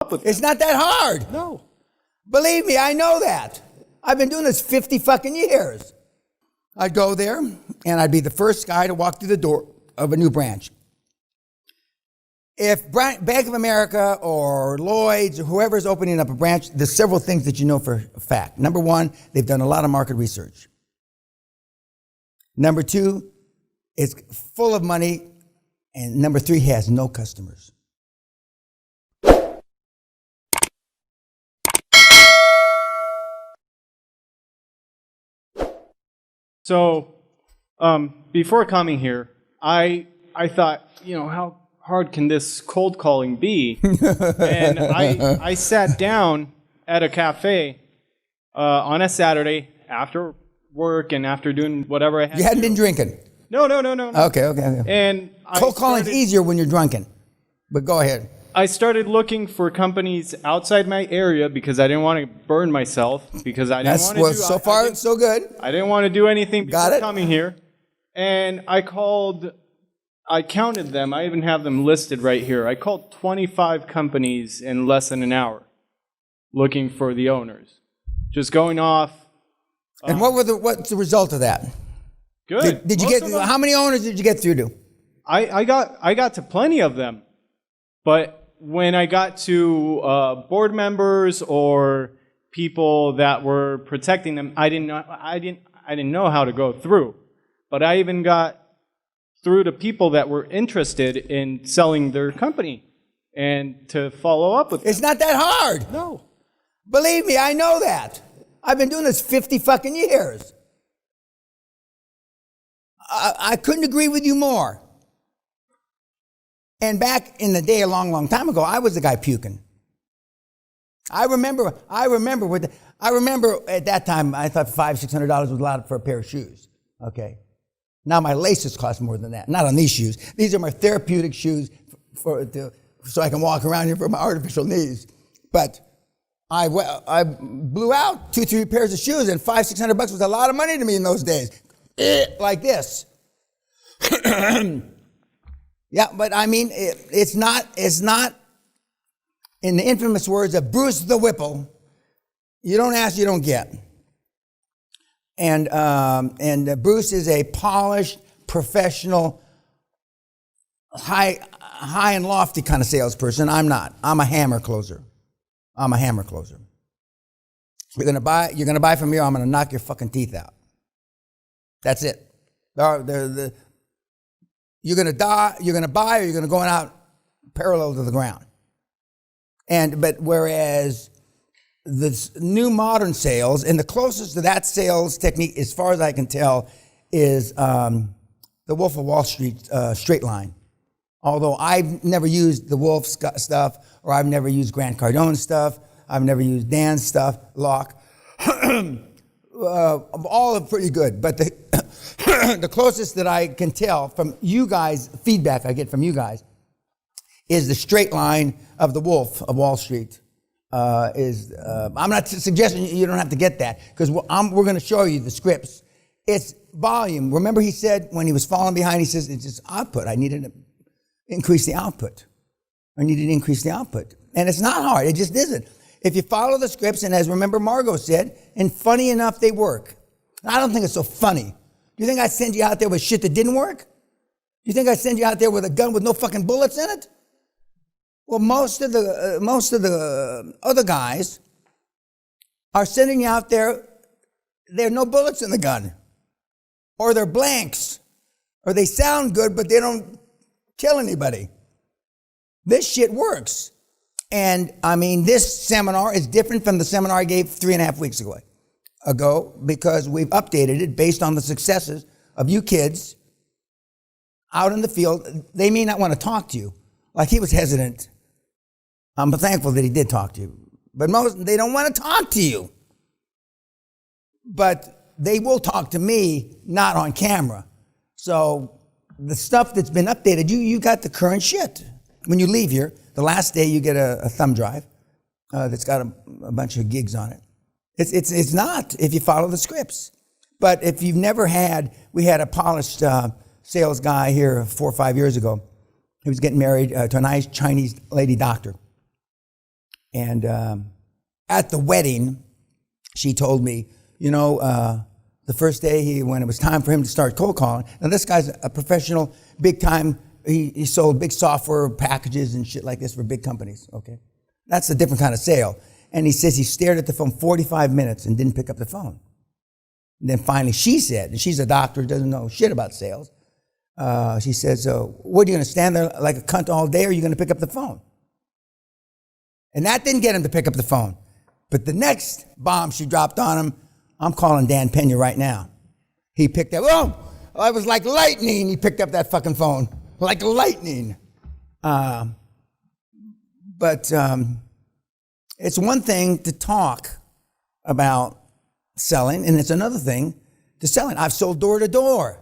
up with It's not that hard. No. Believe me, I know that. I've been doing this 50 fucking years. I'd go there, and I'd be the first guy to walk through the door of a new branch. If Bank of America or Lloyd's or whoever's opening up a branch, there's several things that you know for a fact. Number one, they've done a lot of market research. Number two, it's full of money. And number three, has no customers. So, before coming here, I thought, how hard can this cold calling be? And I sat down at a cafe on a Saturday after work and after doing whatever I had. You hadn't been drinking? No. Okay. And cold calling's easier when you're drunken, but go ahead. I started looking for companies outside my area because I didn't want to burn myself, because I didn't want to so far, so good. I didn't want to do anything Got before it. coming here. And I counted them. I even have them listed right here. I called 25 companies in less than an hour looking for the owners. Just going off. And what's the result of that? Good. Did you get, how many owners did you get through to? I got to plenty of them. But when I got to board members or people that were protecting them, I didn't know how to go through. But I even got through to people that were interested in selling their company and to follow up with them. It's not that hard. No. Believe me, I know that. I've been doing this 50 fucking years. I couldn't agree with you more. And back in the day, a long, long time ago, I was the guy puking. I remember at that time, I thought $500-600 was a lot for a pair of shoes. Okay. Now my laces cost more than that. Not on these shoes. These are my therapeutic shoes so I can walk around here for my artificial knees. But I blew out 2-3 pairs of shoes, and $500-600 was a lot of money to me in those days. Like this. Yeah, but I mean, it's not, in the infamous words of Bruce the Whipple, you don't ask, you don't get. And Bruce is a polished, professional, high and lofty kind of salesperson. I'm not. I'm a hammer closer. You're gonna buy from me, or I'm gonna knock your fucking teeth out. That's it. You're gonna die, you're gonna buy, or you're gonna go out parallel to the ground. But whereas this new modern sales, and the closest to that sales technique, as far as I can tell, is the Wolf of Wall Street straight line. Although I've never used the Wolf stuff, or I've never used Grant Cardone's stuff, I've never used Dan's stuff, Locke. All are pretty good, but the closest that I can tell from you guys, feedback I get from you guys, is the straight line of the Wolf of Wall Street. I'm not suggesting you don't have to get that, because we're going to show you the scripts. It's volume. Remember he said when he was falling behind, he says, it's just output. I needed to increase the output. And it's not hard. It just isn't. If you follow the scripts, and as remember Margot said, and funny enough, they work. I don't think it's so funny. Do you think I'd send you out there with shit that didn't work? Do you think I'd send you out there with a gun with no fucking bullets in it? Well, most of the other guys are sending you out there, there are no bullets in the gun. Or they're blanks. Or they sound good, but they don't kill anybody. This shit works. And I mean, this seminar is different from the seminar I gave 3.5 weeks ago, because we've updated it based on the successes of you kids out in the field. They may not want to talk to you. Like he was hesitant. I'm thankful that he did talk to you. But most, they don't want to talk to you. But they will talk to me, not on camera. So the stuff that's been updated, you got the current shit. When you leave here, the last day you get a thumb drive that's got a bunch of gigs on it. It's not, if you follow the scripts. But if you've never had, we had a polished sales guy here 4 or 5 years ago. He was getting married to a nice Chinese lady doctor. And at the wedding, she told me, the first day when it was time for him to start cold calling, now this guy's a professional, big time, he sold big software packages and shit like this for big companies, okay? That's a different kind of sale. And he says he stared at the phone 45 minutes and didn't pick up the phone. And then finally she said, and she's a doctor, doesn't know shit about sales, she says, what, are you going to stand there like a cunt all day, or are you going to pick up the phone? And that didn't get him to pick up the phone. But the next bomb she dropped on him, I'm calling Dan-PENA right now. He picked up, I was like lightning. He picked up that fucking phone, like lightning. But it's one thing to talk about selling, and it's another thing to selling. I've sold door to door.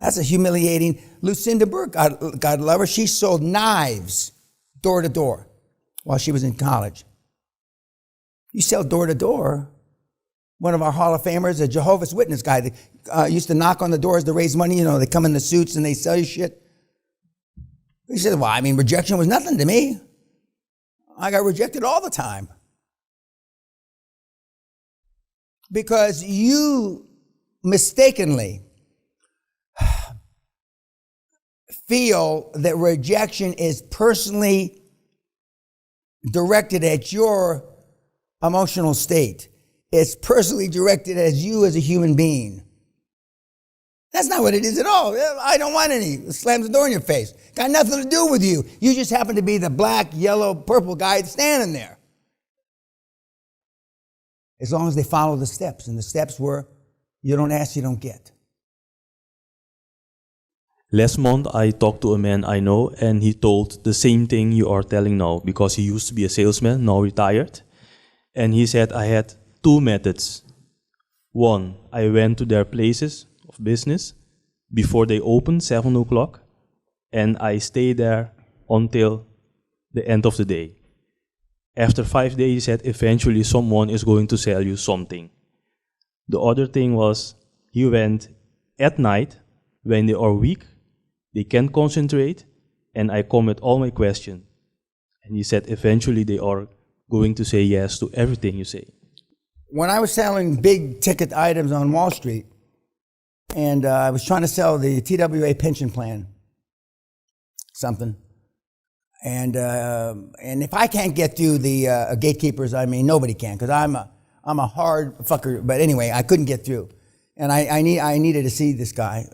That's a humiliating. Lucinda Burke, God love her, she sold knives door to door while she was in college. You sell door to door. One of our Hall of Famers, a Jehovah's Witness guy, that used to knock on the doors to raise money. They come in the suits and they sell you shit. He said, rejection was nothing to me. I got rejected all the time. Because you mistakenly feel that rejection is personally directed at your emotional state. It's personally directed at you as a human being. That's not what it is at all. I don't want any. It slams the door in your face. Got nothing to do with you. You just happen to be the black, yellow, purple guy standing there. As long as they follow the steps. And the steps were, you don't ask, you don't get. Last month, I talked to a man I know, and he told the same thing you are telling now, because he used to be a salesman, now retired. And he said, I had two methods. One, I went to their places of business before they opened, 7 o'clock, and I stayed there until the end of the day. After 5 days, he said, eventually someone is going to sell you something. The other thing was, he went at night when they are weak, they can't concentrate, and I come with all my questions. And he said, eventually they are going to say yes to everything you say. When I was selling big ticket items on Wall Street, and I was trying to sell the TWA pension plan, something, and if I can't get through the gatekeepers, nobody can, because I'm a hard fucker. But anyway, I couldn't get through, and I needed to see this guy.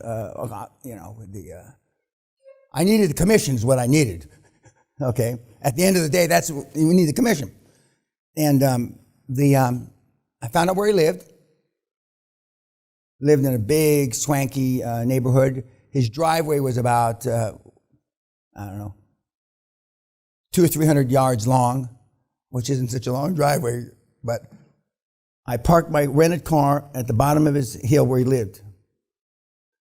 I needed the commission is what I needed. Okay, at the end of the day, that's what we need, the commission, and I found out where he lived. Lived in a big, swanky neighborhood. His driveway was about, 200 or 300 yards long, which isn't such a long driveway, but I parked my rented car at the bottom of his hill where he lived.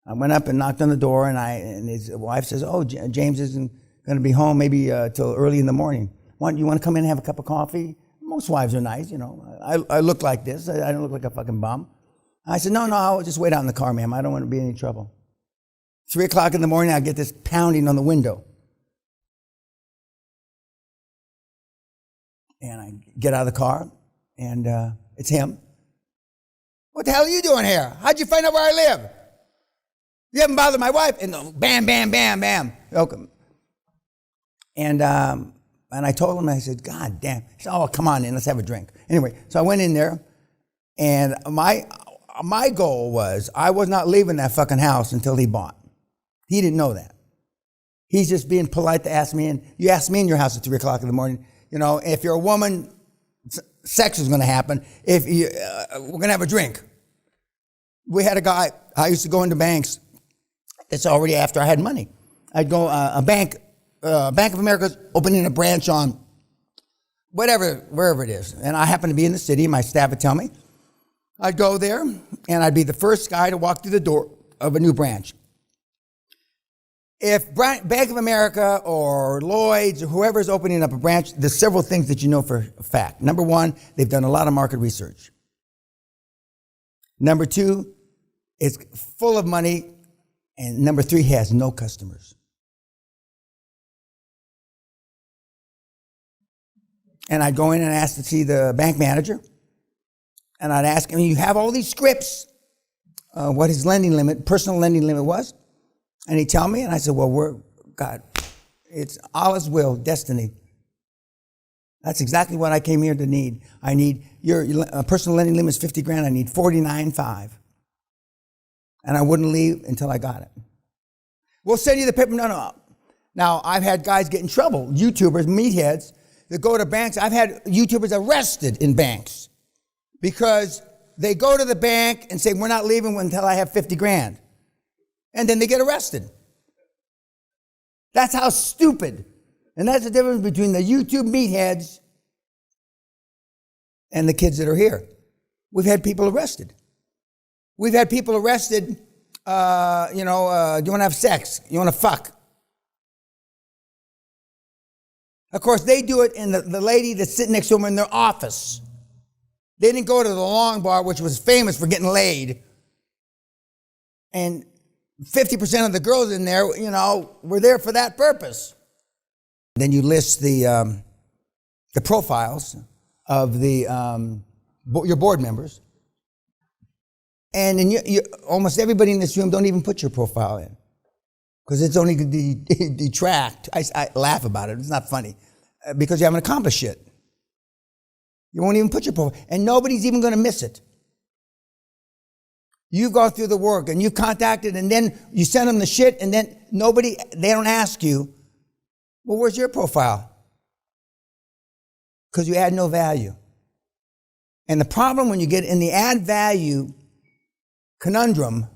I went up and knocked on the door, and his wife says, James isn't going to be home maybe till early in the morning. You want to come in and have a cup of coffee? Most wives are nice, I look like this. I don't look like a fucking bum. I said, no, I'll just wait out in the car, ma'am. I don't want to be in any trouble. 3 o'clock in the morning, I get this pounding on the window. And I get out of the car, and it's him. What the hell are you doing here? How'd you find out where I live? You haven't bothered my wife? And bam, bam, bam, bam. Welcome. And I told him, I said, God damn. He said, come on in, let's have a drink. Anyway, so I went in there, and my goal was I was not leaving that fucking house until he bought. He didn't know that. He's just being polite to ask me, and you ask me in your house at 3 o'clock in the morning, if you're a woman, sex is going to happen. If you, we're going to have a drink. We had a guy, I used to go into banks. It's already after I had money. I'd go, Bank of America's opening a branch on wherever it is. And I happened to be in the city, my staff would tell me. I'd go there, and I'd be the first guy to walk through the door of a new branch. If Bank of America or Lloyd's or whoever's opening up a branch, there's several things that you know for a fact. Number one, they've done a lot of market research. Number two, it's full of money. And number three, has no customers. And I'd go in and ask to see the bank manager. And I'd ask him, you have all these scripts, what his lending limit, personal lending limit was. And he'd tell me, and I said, well, God, it's Allah's will, destiny. That's exactly what I came here to need. I need, your personal lending limit is 50 grand. I need 49.5. And I wouldn't leave until I got it. We'll send you the paper. No. Now, I've had guys get in trouble, YouTubers, meatheads, that go to banks. I've had YouTubers arrested in banks because they go to the bank and say, we're not leaving until I have 50 grand. And then they get arrested. That's how stupid. And that's the difference between the YouTube meatheads and the kids that are here. We've had people arrested. We've had people arrested, do you want to have sex? You want to fuck? Of course, they do it in the lady that's sitting next to them in their office. They didn't go to the Long Bar, which was famous for getting laid. And 50% of the girls in there, were there for that purpose. Then you list the profiles of your board members. And then you almost everybody in this room don't even put your profile in. Because it's only going to detract. I laugh about it. It's not funny. Because you haven't accomplished shit. You won't even put your profile. And nobody's even going to miss it. You go through the work and you contacted and then you send them the shit and then they don't ask you, well, where's your profile? Because you add no value. And the problem when you get in the add value conundrum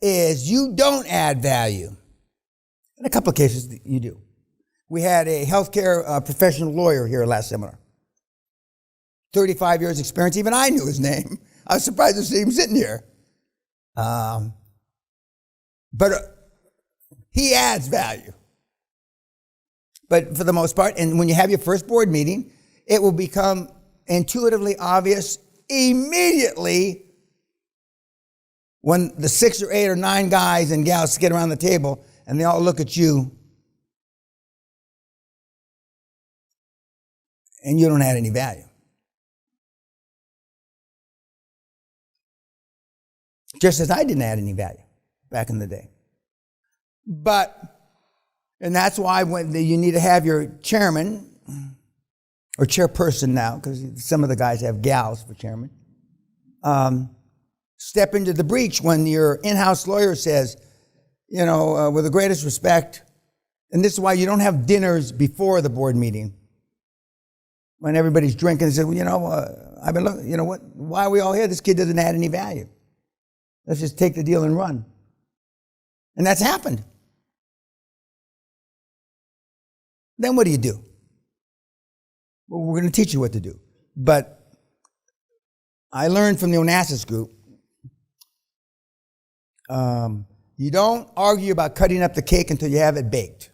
is you don't add value. In a couple of cases, you do. We had a healthcare professional lawyer here last seminar. 35 years experience. Even I knew his name. I was surprised to see him sitting here. But he adds value. But for the most part, and when you have your first board meeting, it will become intuitively obvious immediately when the 6 or 8 or 9 guys and gals get around the table and they all look at you and you don't add any value. Just as I didn't add any value back in the day. And that's why you need to have your chairman or chairperson now, because some of the guys have gals for chairman, step into the breach when your in-house lawyer says, with the greatest respect, and this is why you don't have dinners before the board meeting. When everybody's drinking and says, I've been looking, why are we all here? This kid doesn't add any value. Let's just take the deal and run. And that's happened. Then what do you do? Well, we're going to teach you what to do. But I learned from the Onassis group, you don't argue about cutting up the cake until you have it baked.